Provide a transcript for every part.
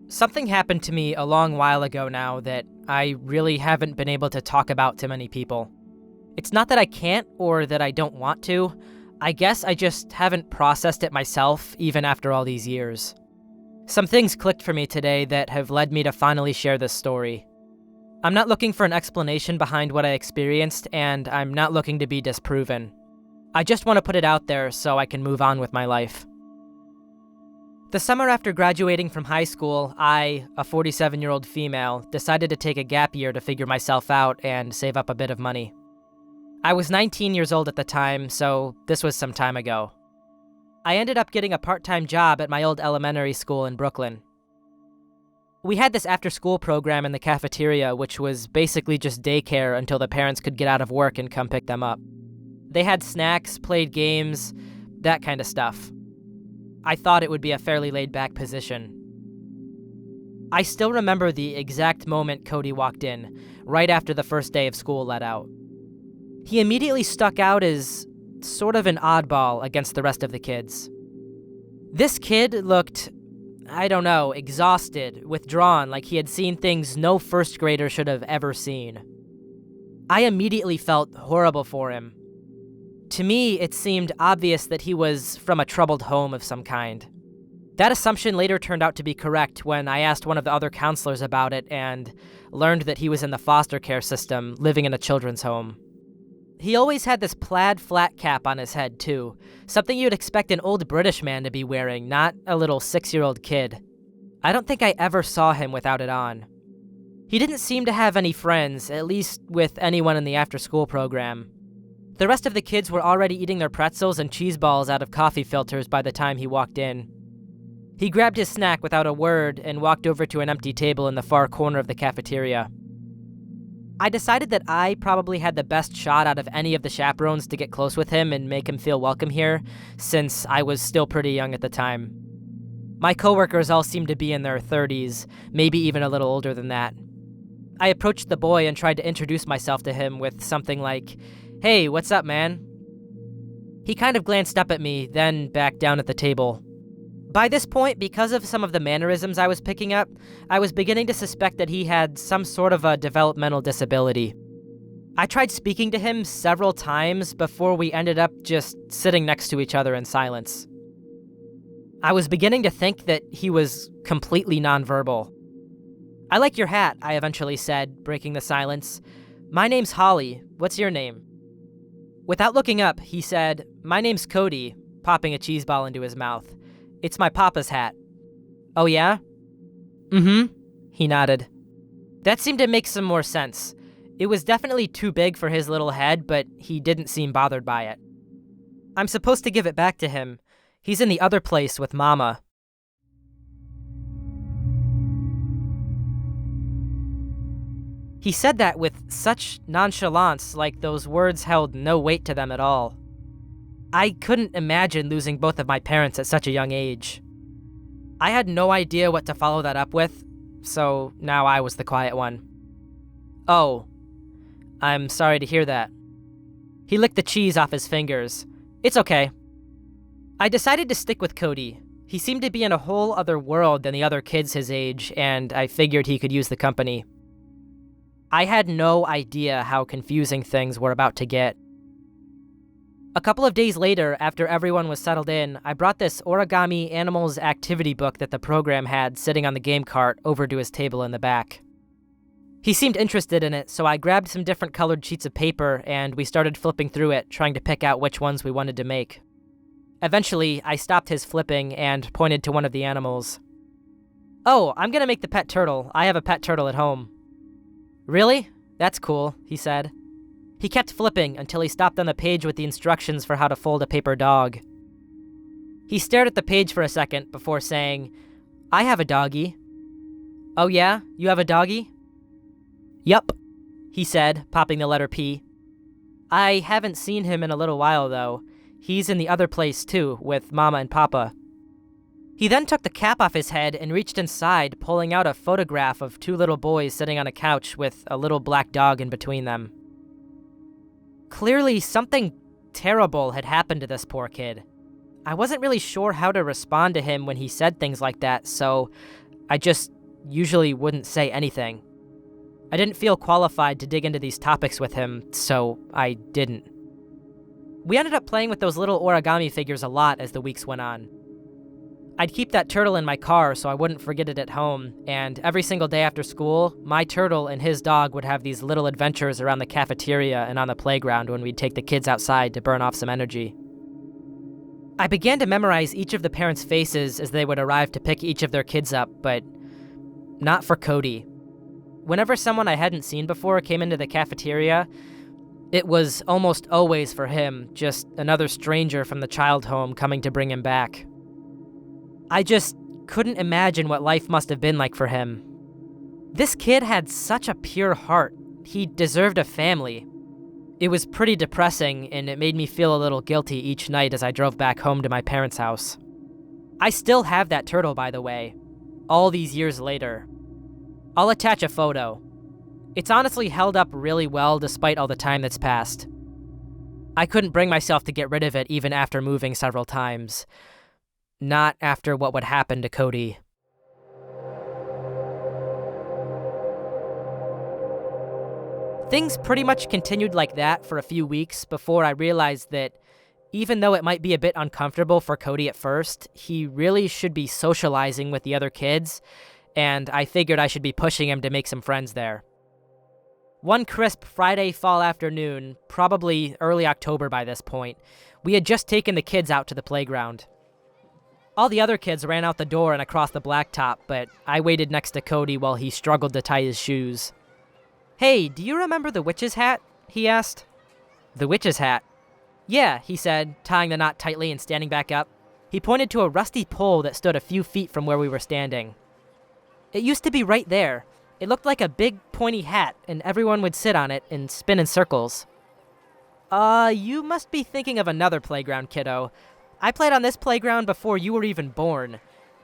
Something happened to me a long while ago now that I really haven't been able to talk about to many people. It's not that I can't or that I don't want to. I guess I just haven't processed it myself, even after all these years. Some things clicked for me today that have led me to finally share this story. I'm not looking for an explanation behind what I experienced, and I'm not looking to be disproven. I just want to put it out there so I can move on with my life. The summer after graduating from high school, I, a 47-year-old female, decided to take a gap year to figure myself out and save up a bit of money. I was 19 years old at the time, so this was some time ago. I ended up getting a part-time job at my old elementary school in Brooklyn. We had this after-school program in the cafeteria, which was basically just daycare until the parents could get out of work and come pick them up. They had snacks, played games, that kind of stuff. I thought it would be a fairly laid-back position. I still remember the exact moment Cody walked in, right after the first day of school let out. He immediately stuck out as sort of an oddball against the rest of the kids. This kid looked, exhausted, withdrawn, like he had seen things no first grader should have ever seen. I immediately felt horrible for him. To me, it seemed obvious that he was from a troubled home of some kind. That assumption later turned out to be correct when I asked one of the other counselors about it and learned that he was in the foster care system, living in a children's home. He always had this plaid flat cap on his head, too, something you'd expect an old British man to be wearing, not a little 6-year-old kid. I don't think I ever saw him without it on. He didn't seem to have any friends, at least with anyone in the after-school program. The rest of the kids were already eating their pretzels and cheese balls out of coffee filters by the time he walked in. He grabbed his snack without a word and walked over to an empty table in the far corner of the cafeteria. I decided that I probably had the best shot out of any of the chaperones to get close with him and make him feel welcome here, since I was still pretty young at the time. My coworkers all seemed to be in their 30s, maybe even a little older than that. I approached the boy and tried to introduce myself to him with something like, "Hey, what's up, man?" He kind of glanced up at me, then back down at the table. By this point, because of some of the mannerisms I was picking up, I was beginning to suspect that he had some sort of a developmental disability. I tried speaking to him several times before we ended up just sitting next to each other in silence. I was beginning to think that he was completely nonverbal. "I like your hat," I eventually said, breaking the silence. "My name's Holly. What's your name?" Without looking up, he said, "My name's Cody," popping a cheese ball into his mouth. "It's my papa's hat." "Oh yeah?" "Mm-hmm," he nodded. That seemed to make some more sense. It was definitely too big for his little head, but he didn't seem bothered by it. "I'm supposed to give it back to him. He's in the other place with Mama." He said that with such nonchalance, like those words held no weight to them at all. I couldn't imagine losing both of my parents at such a young age. I had no idea what to follow that up with, so now I was the quiet one. "Oh, I'm sorry to hear that." He licked the cheese off his fingers. "It's okay." I decided to stick with Cody. He seemed to be in a whole other world than the other kids his age, and I figured he could use the company. I had no idea how confusing things were about to get. A couple of days later, after everyone was settled in, I brought this origami animals activity book that the program had sitting on the game cart over to his table in the back. He seemed interested in it, so I grabbed some different colored sheets of paper and we started flipping through it, trying to pick out which ones we wanted to make. Eventually, I stopped his flipping and pointed to one of the animals. "Oh, I'm gonna make the pet turtle. I have a pet turtle at home." "Really? That's cool," he said. He kept flipping until he stopped on the page with the instructions for how to fold a paper dog. He stared at the page for a second before saying, "I have a doggy." "Oh yeah? You have a doggy?" "Yup," he said, popping the letter P. "I haven't seen him in a little while, though. He's in the other place, too, with Mama and Papa." He then took the cap off his head and reached inside, pulling out a photograph of 2 little boys sitting on a couch with a little black dog in between them. Clearly, something terrible had happened to this poor kid. I wasn't really sure how to respond to him when he said things like that, so I just usually wouldn't say anything. I didn't feel qualified to dig into these topics with him, so I didn't. We ended up playing with those little origami figures a lot as the weeks went on. I'd keep that turtle in my car so I wouldn't forget it at home, and every single day after school, my turtle and his dog would have these little adventures around the cafeteria and on the playground when we'd take the kids outside to burn off some energy. I began to memorize each of the parents' faces as they would arrive to pick each of their kids up, but not for Cody. Whenever someone I hadn't seen before came into the cafeteria, it was almost always for him, just another stranger from the child home coming to bring him back. I just couldn't imagine what life must have been like for him. This kid had such a pure heart. He deserved a family. It was pretty depressing, and it made me feel a little guilty each night as I drove back home to my parents' house. I still have that turtle, by the way, all these years later. I'll attach a photo. It's honestly held up really well despite all the time that's passed. I couldn't bring myself to get rid of it even after moving several times. Not after what would happen to Cody. Things pretty much continued like that for a few weeks before I realized that even though it might be a bit uncomfortable for Cody at first, he really should be socializing with the other kids, and I figured I should be pushing him to make some friends there. One crisp Friday fall afternoon, probably early October by this point, we had just taken the kids out to the playground. All the other kids ran out the door and across the blacktop, but I waited next to Cody while he struggled to tie his shoes. "Hey, do you remember the witch's hat?" he asked. "The witch's hat?" "Yeah," he said, tying the knot tightly and standing back up. He pointed to a rusty pole that stood a few feet from where we were standing. "It used to be right there. It looked like a big, pointy hat, and everyone would sit on it and spin in circles." You must be thinking of another playground, kiddo. I played on this playground before you were even born.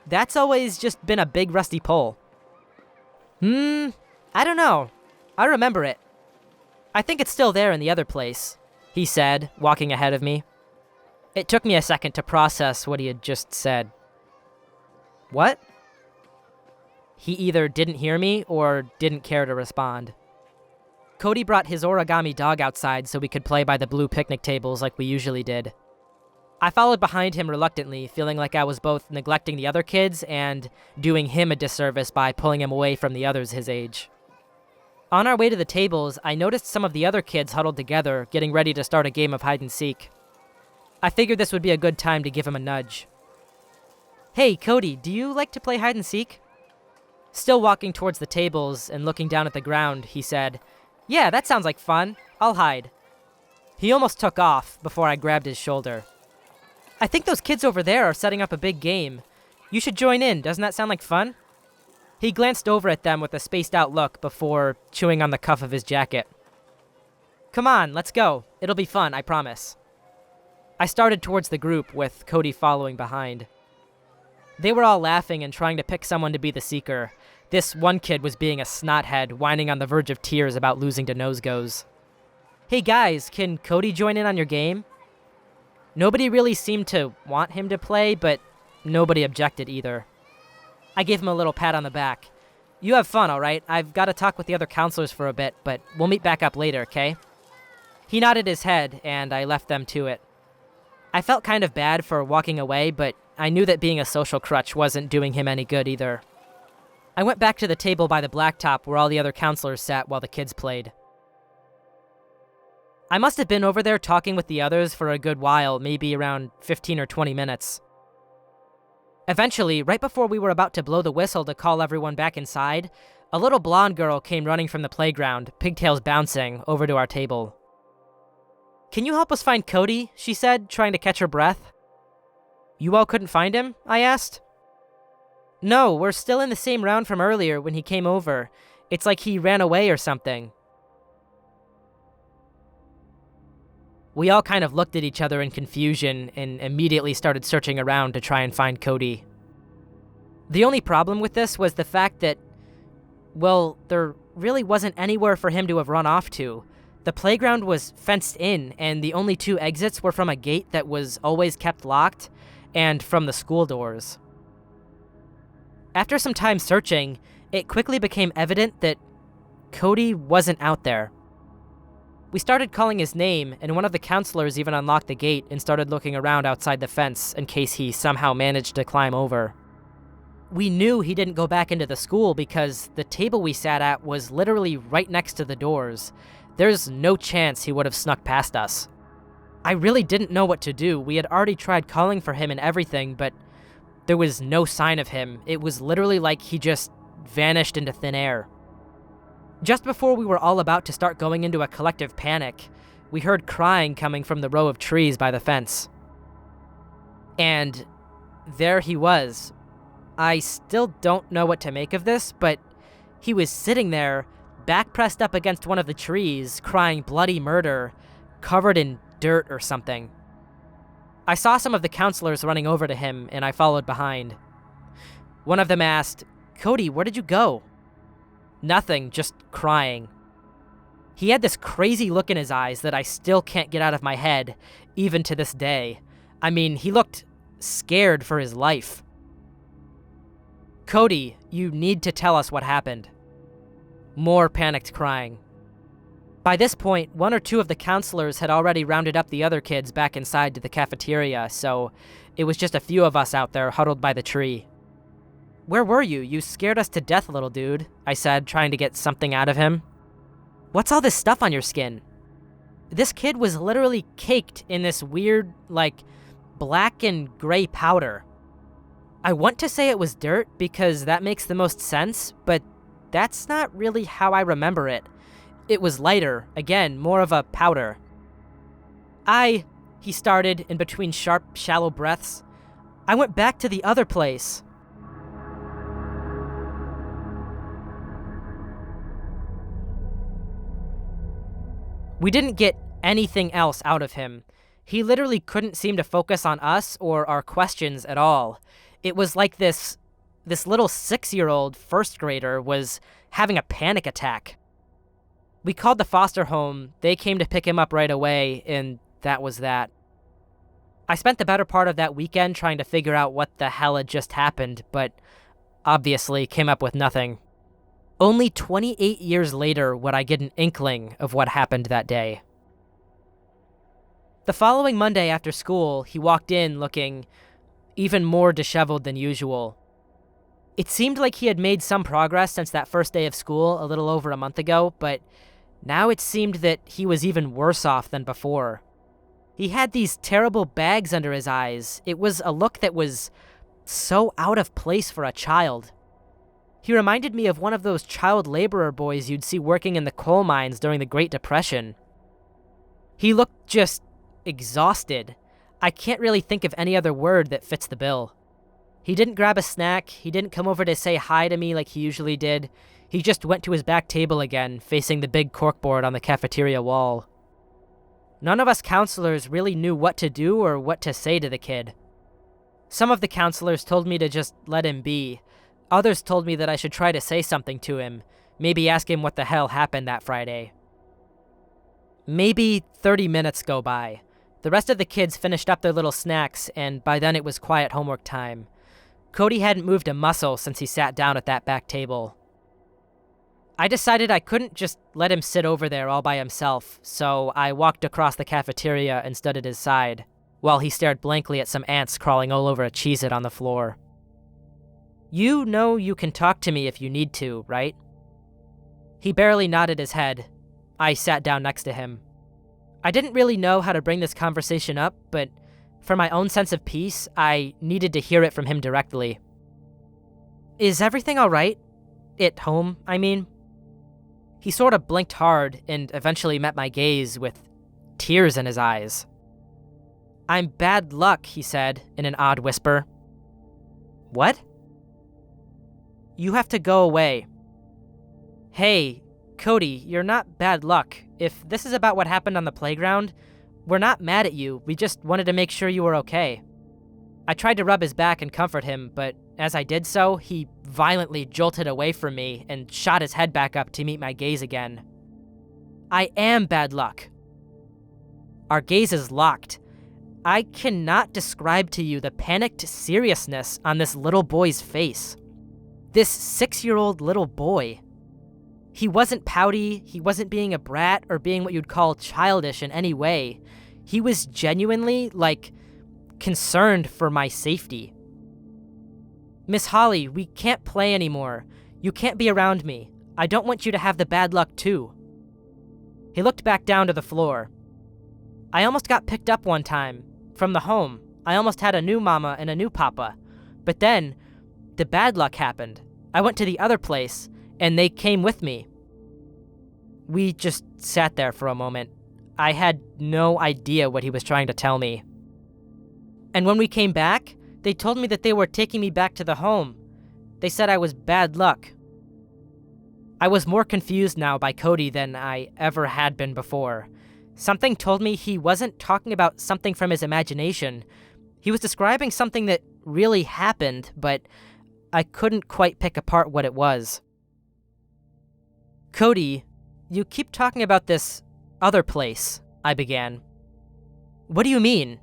That's always just been a big rusty pole." I don't know. I remember it. I think it's still there in the other place," he said, walking ahead of me. It took me a second to process what he had just said. What? He either didn't hear me or didn't care to respond. Cody brought his origami dog outside so we could play by the blue picnic tables like we usually did. I followed behind him reluctantly, feeling like I was both neglecting the other kids and doing him a disservice by pulling him away from the others his age. On our way to the tables, I noticed some of the other kids huddled together, getting ready to start a game of hide-and-seek. I figured this would be a good time to give him a nudge. "Hey, Cody, do you like to play hide-and-seek?" Still walking towards the tables and looking down at the ground, he said, "Yeah, that sounds like fun. I'll hide." He almost took off before I grabbed his shoulder. "I think those kids over there are setting up a big game. You should join in. Doesn't that sound like fun?" He glanced over at them with a spaced-out look before chewing on the cuff of his jacket. "Come on, let's go. It'll be fun, I promise." I started towards the group, with Cody following behind. They were all laughing and trying to pick someone to be the seeker. This one kid was being a snothead, whining on the verge of tears about losing to Nosegos. "Hey guys, can Cody join in on your game?" Nobody really seemed to want him to play, but nobody objected either. I gave him a little pat on the back. "You have fun, all right? I've got to talk with the other counselors for a bit, but we'll meet back up later, okay?" He nodded his head, and I left them to it. I felt kind of bad for walking away, but I knew that being a social crutch wasn't doing him any good either. I went back to the table by the blacktop where all the other counselors sat while the kids played. I must have been over there talking with the others for a good while, maybe around 15 or 20 minutes. Eventually, right before we were about to blow the whistle to call everyone back inside, a little blonde girl came running from the playground, pigtails bouncing, over to our table. "Can you help us find Cody?" she said, trying to catch her breath. "You all couldn't find him?" I asked. "No, we're still in the same round from earlier when he came over. It's like he ran away or something." We all kind of looked at each other in confusion and immediately started searching around to try and find Cody. The only problem with this was the fact that, well, there really wasn't anywhere for him to have run off to. The playground was fenced in, and the only two exits were from a gate that was always kept locked and from the school doors. After some time searching, it quickly became evident that Cody wasn't out there. We started calling his name, and one of the counselors even unlocked the gate and started looking around outside the fence in case he somehow managed to climb over. We knew he didn't go back into the school because the table we sat at was literally right next to the doors. There's no chance he would have snuck past us. I really didn't know what to do. We had already tried calling for him and everything, but there was no sign of him. It was literally like he just vanished into thin air. Just before we were all about to start going into a collective panic, we heard crying coming from the row of trees by the fence. And there he was. I still don't know what to make of this, but he was sitting there, back pressed up against one of the trees, crying bloody murder, covered in dirt or something. I saw some of the counselors running over to him, and I followed behind. One of them asked, "Cody, where did you go?" Nothing, just crying. He had this crazy look in his eyes that I still can't get out of my head, even to this day. I mean, he looked scared for his life. "Cody, you need to tell us what happened." More panicked crying. By this point, one or two of the counselors had already rounded up the other kids back inside to the cafeteria, so it was just a few of us out there huddled by the tree. "Where were you? You scared us to death, little dude," I said, trying to get something out of him. "What's all this stuff on your skin?" This kid was literally caked in this weird, black and gray powder. I want to say it was dirt because that makes the most sense, but that's not really how I remember it. It was lighter, again, more of a powder. He started in between sharp, shallow breaths. "I went back to the other place." We didn't get anything else out of him. He literally couldn't seem to focus on us or our questions at all. It was like this little 6-year-old first grader was having a panic attack. We called the foster home, they came to pick him up right away, and that was that. I spent the better part of that weekend trying to figure out what the hell had just happened, but obviously came up with nothing. Only 28 years later would I get an inkling of what happened that day. The following Monday after school, he walked in looking even more disheveled than usual. It seemed like he had made some progress since that first day of school a little over a month ago, but now it seemed that he was even worse off than before. He had these terrible bags under his eyes. It was a look that was so out of place for a child. He reminded me of one of those child laborer boys you'd see working in the coal mines during the Great Depression. He looked just exhausted. I can't really think of any other word that fits the bill. He didn't grab a snack, he didn't come over to say hi to me like he usually did. He just went to his back table again, facing the big corkboard on the cafeteria wall. None of us counselors really knew what to do or what to say to the kid. Some of the counselors told me to just let him be. Others told me that I should try to say something to him, maybe ask him what the hell happened that Friday. Maybe 30 minutes go by. The rest of the kids finished up their little snacks, and by then it was quiet homework time. Cody hadn't moved a muscle since he sat down at that back table. I decided I couldn't just let him sit over there all by himself, so I walked across the cafeteria and stood at his side, while he stared blankly at some ants crawling all over a Cheez-It on the floor. "You know you can talk to me if you need to, right?" He barely nodded his head. I sat down next to him. I didn't really know how to bring this conversation up, but for my own sense of peace, I needed to hear it from him directly. "Is everything all right? At home, I mean?" He sort of blinked hard and eventually met my gaze with tears in his eyes. "I'm bad luck," he said in an odd whisper. "What?" "You have to go away." "Hey, Cody, you're not bad luck. If this is about what happened on the playground, we're not mad at you. We just wanted to make sure you were okay." I tried to rub his back and comfort him, but as I did so, he violently jolted away from me and shot his head back up to meet my gaze again. "I am bad luck." Our gazes locked. I cannot describe to you the panicked seriousness on this little boy's face. This 6-year-old little boy. He wasn't pouty, he wasn't being a brat or being what you'd call childish in any way. He was genuinely, concerned for my safety. "Miss Holly, we can't play anymore. You can't be around me. I don't want you to have the bad luck too." He looked back down to the floor. "I almost got picked up one time, from the home. I almost had a new mama and a new papa. But then, the bad luck happened. I went to the other place, and they came with me." We just sat there for a moment. I had no idea what he was trying to tell me. "And when we came back, they told me that they were taking me back to the home. They said I was bad luck." I was more confused now by Cody than I ever had been before. Something told me he wasn't talking about something from his imagination. He was describing something that really happened, but I couldn't quite pick apart what it was. "Cody, you keep talking about this other place," I began. "What do you mean?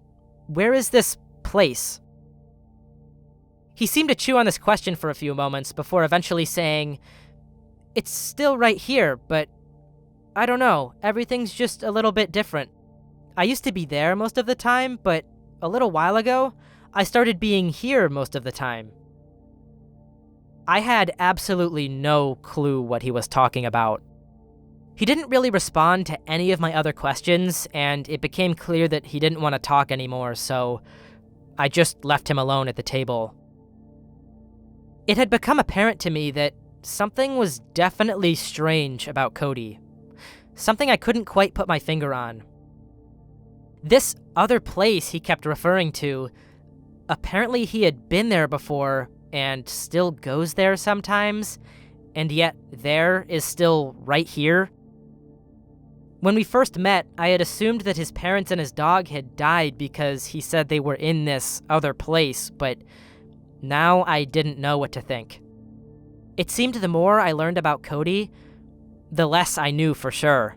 Where is this place?" He seemed to chew on this question for a few moments before eventually saying, "It's still right here, but I don't know, everything's just a little bit different. I used to be there most of the time, but a little while ago, I started being here most of the time." I had absolutely no clue what he was talking about. He didn't really respond to any of my other questions, and it became clear that he didn't want to talk anymore, so I just left him alone at the table. It had become apparent to me that something was definitely strange about Cody. Something I couldn't quite put my finger on. This other place he kept referring to, apparently he had been there before and still goes there sometimes, and yet there is still right here. When we first met, I had assumed that his parents and his dog had died because he said they were in this other place, but now I didn't know what to think. It seemed the more I learned about Cody, the less I knew for sure.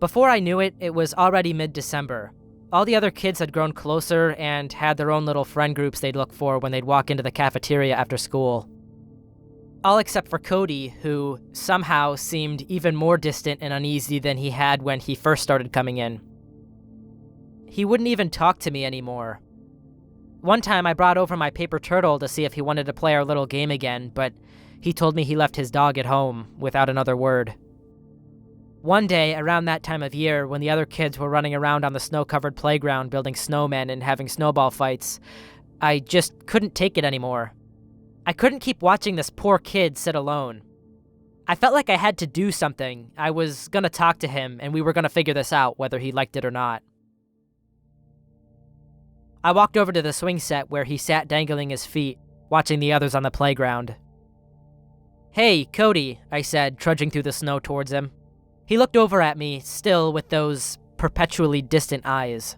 Before I knew it, it was already mid-December. All the other kids had grown closer and had their own little friend groups they'd look for when they'd walk into the cafeteria after school. All except for Cody, who somehow seemed even more distant and uneasy than he had when he first started coming in. He wouldn't even talk to me anymore. One time I brought over my paper turtle to see if he wanted to play our little game again, but he told me he left his dog at home without another word. One day, around that time of year, when the other kids were running around on the snow-covered playground building snowmen and having snowball fights, I just couldn't take it anymore. I couldn't keep watching this poor kid sit alone. I felt like I had to do something. I was gonna talk to him, and we were gonna figure this out, whether he liked it or not. I walked over to the swing set where he sat dangling his feet, watching the others on the playground. "Hey, Cody," I said, trudging through the snow towards him. He looked over at me, still with those perpetually distant eyes.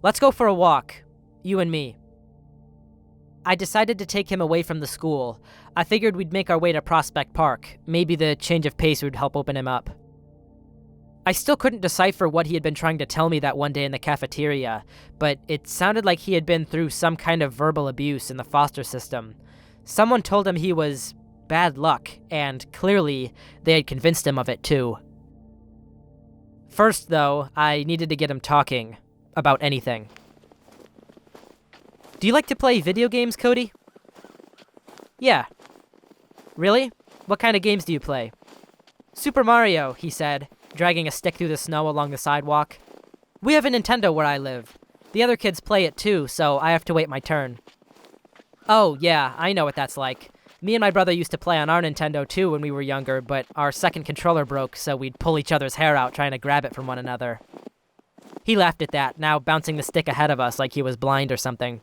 "Let's go for a walk, you and me." I decided to take him away from the school. I figured we'd make our way to Prospect Park. Maybe the change of pace would help open him up. I still couldn't decipher what he had been trying to tell me that one day in the cafeteria, but it sounded like he had been through some kind of verbal abuse in the foster system. Someone told him he was bad luck, and clearly they had convinced him of it too. First, though, I needed to get him talking about anything. "Do you like to play video games, Cody?" "Yeah." "Really? What kind of games do you play?" "Super Mario," he said, dragging a stick through the snow along the sidewalk. "We have a Nintendo where I live. The other kids play it too, so I have to wait my turn." "Oh, yeah, I know what that's like. Me and my brother used to play on our Nintendo too when we were younger, but our second controller broke, so we'd pull each other's hair out trying to grab it from one another." He laughed at that, now bouncing the stick ahead of us like he was blind or something.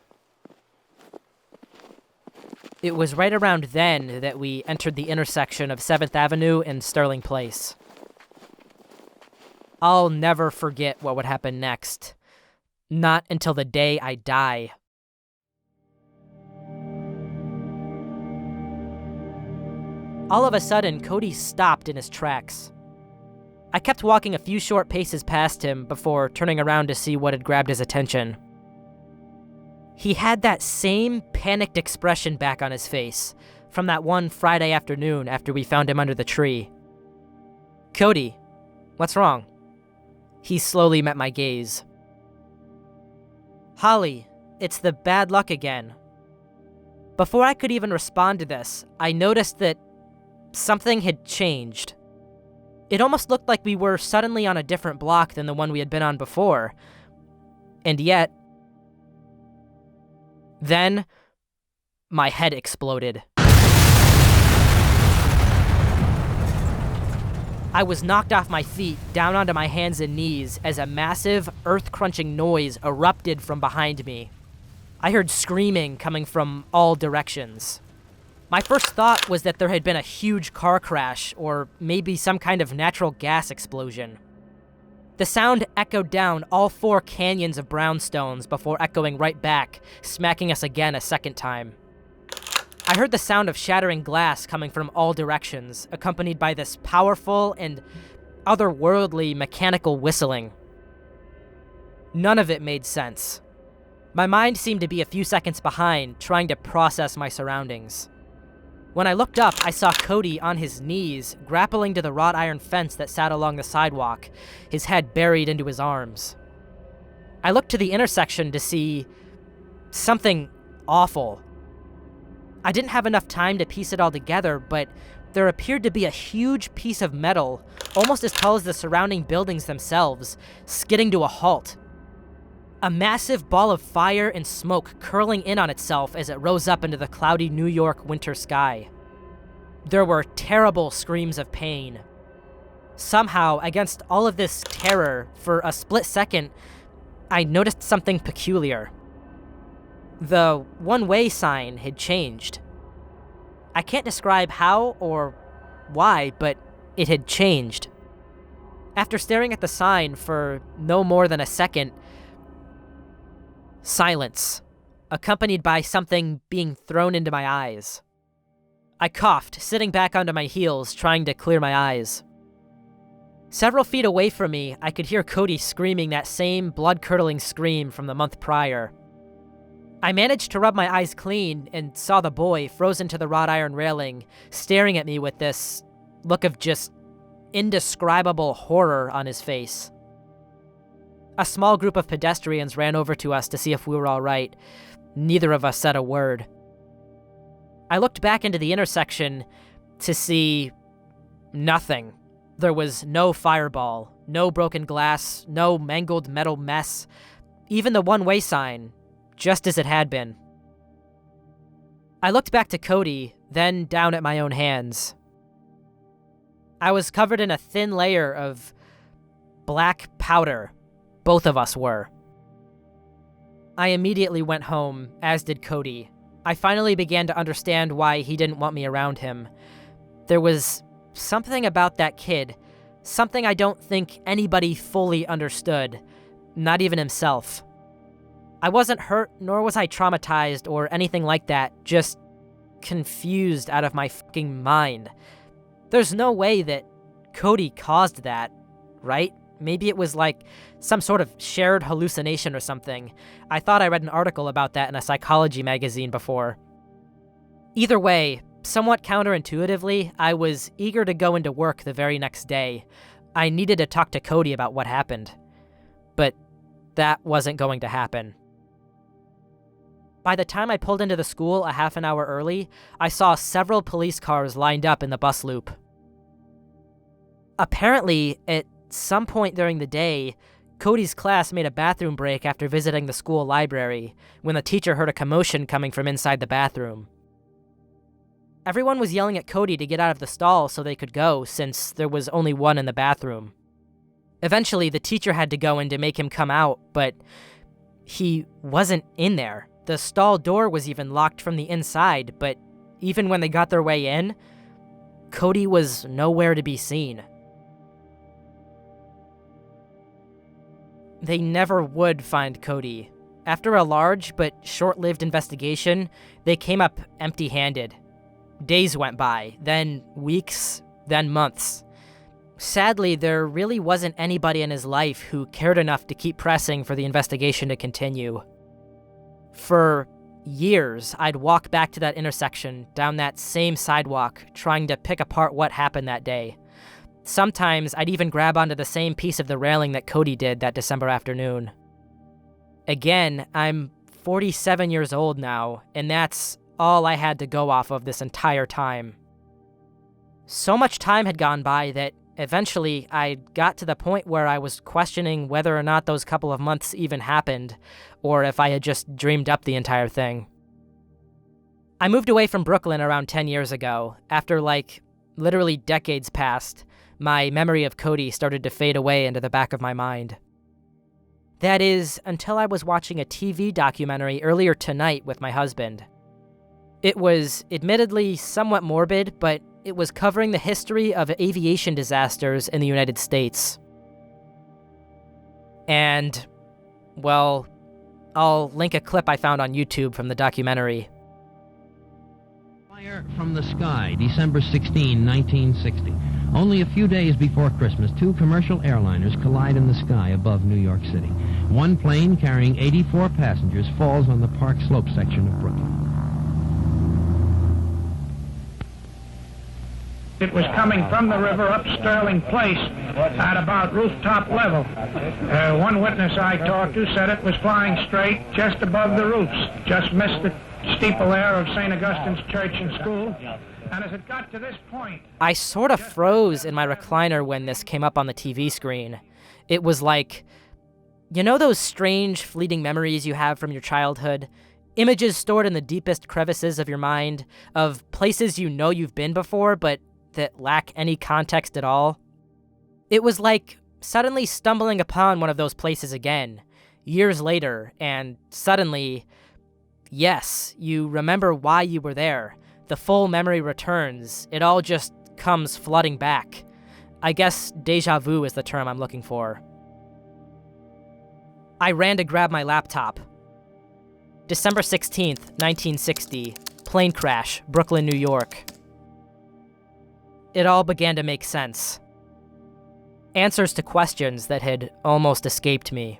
It was right around then that we entered the intersection of 7th Avenue and Sterling Place. I'll never forget what would happen next. Not until the day I die. All of a sudden, Cody stopped in his tracks. I kept walking a few short paces past him before turning around to see what had grabbed his attention. He had that same panicked expression back on his face from that one Friday afternoon after we found him under the tree. "Cody, what's wrong?" He slowly met my gaze. "Holly, it's the bad luck again." Before I could even respond to this, I noticed that something had changed. It almost looked like we were suddenly on a different block than the one we had been on before. And yet, then, my head exploded. I was knocked off my feet, down onto my hands and knees, as a massive, earth-crunching noise erupted from behind me. I heard screaming coming from all directions. My first thought was that there had been a huge car crash, or maybe some kind of natural gas explosion. The sound echoed down all 4 canyons of brownstones before echoing right back, smacking us again a second time. I heard the sound of shattering glass coming from all directions, accompanied by this powerful and otherworldly mechanical whistling. None of it made sense. My mind seemed to be a few seconds behind, trying to process my surroundings. When I looked up, I saw Cody on his knees, grappling to the wrought iron fence that sat along the sidewalk, his head buried into his arms. I looked to the intersection to see something awful. I didn't have enough time to piece it all together, but there appeared to be a huge piece of metal, almost as tall as the surrounding buildings themselves, skidding to a halt. A massive ball of fire and smoke curling in on itself as it rose up into the cloudy New York winter sky. There were terrible screams of pain. Somehow, against all of this terror, for a split second, I noticed something peculiar. The one-way sign had changed. I can't describe how or why, but it had changed. After staring at the sign for no more than a second, silence, accompanied by something being thrown into my eyes. I coughed, sitting back onto my heels, trying to clear my eyes. Several feet away from me, I could hear Cody screaming that same blood-curdling scream from the month prior. I managed to rub my eyes clean and saw the boy frozen to the wrought iron railing, staring at me with this look of just indescribable horror on his face. A small group of pedestrians ran over to us to see if we were all right. Neither of us said a word. I looked back into the intersection to see nothing. There was no fireball, no broken glass, no mangled metal mess, even the one-way sign, just as it had been. I looked back to Cody, then down at my own hands. I was covered in a thin layer of black powder. Both of us were. I immediately went home, as did Cody. I finally began to understand why he didn't want me around him. There was something about that kid, something I don't think anybody fully understood, not even himself. I wasn't hurt, nor was I traumatized or anything like that, just confused out of my fucking mind. There's no way that Cody caused that, right? Maybe it was like some sort of shared hallucination or something. I thought I read an article about that in a psychology magazine before. Either way, somewhat counterintuitively, I was eager to go into work the very next day. I needed to talk to Cody about what happened. But that wasn't going to happen. By the time I pulled into the school a half an hour early, I saw several police cars lined up in the bus loop. Apparently, at some point during the day, Cody's class made a bathroom break after visiting the school library, when the teacher heard a commotion coming from inside the bathroom. Everyone was yelling at Cody to get out of the stall so they could go, since there was only one in the bathroom. Eventually, the teacher had to go in to make him come out, but he wasn't in there. The stall door was even locked from the inside, but even when they got their way in, Cody was nowhere to be seen. They never would find Cody. After a large but short-lived investigation, they came up empty-handed. Days went by, then weeks, then months. Sadly, there really wasn't anybody in his life who cared enough to keep pressing for the investigation to continue. For years, I'd walk back to that intersection, down that same sidewalk, trying to pick apart what happened that day. Sometimes I'd even grab onto the same piece of the railing that Cody did that December afternoon. Again, I'm 47 years old now, and that's all I had to go off of this entire time. So much time had gone by that eventually I got to the point where I was questioning whether or not those couple of months even happened, or if I had just dreamed up the entire thing. I moved away from Brooklyn around 10 years ago. After literally decades passed, my memory of Cody started to fade away into the back of my mind. That is, until I was watching a TV documentary earlier tonight with my husband. It was admittedly somewhat morbid, but it was covering the history of aviation disasters in the United States. And, well, I'll link a clip I found on YouTube from the documentary. Fire from the sky, December 16, 1960. Only a few days before Christmas, two commercial airliners collide in the sky above New York City. One plane carrying 84 passengers falls on the Park Slope section of Brooklyn. It was coming from the river up Sterling Place at about rooftop level. One witness I talked to said it was flying straight just above the roofs, just missed the steeple there of St. Augustine's Church and School. And as it got to this point... I sort of froze in my recliner when this came up on the TV screen. It was like, you know those strange, fleeting memories you have from your childhood? Images stored in the deepest crevices of your mind, of places you know you've been before, but that lack any context at all. It was like suddenly stumbling upon one of those places again, years later, and suddenly, yes, you remember why you were there. The full memory returns. It all just comes flooding back. I guess déjà vu is the term I'm looking for. I ran to grab my laptop. December 16th, 1960, plane crash, Brooklyn, New York. It all began to make sense. Answers to questions that had almost escaped me.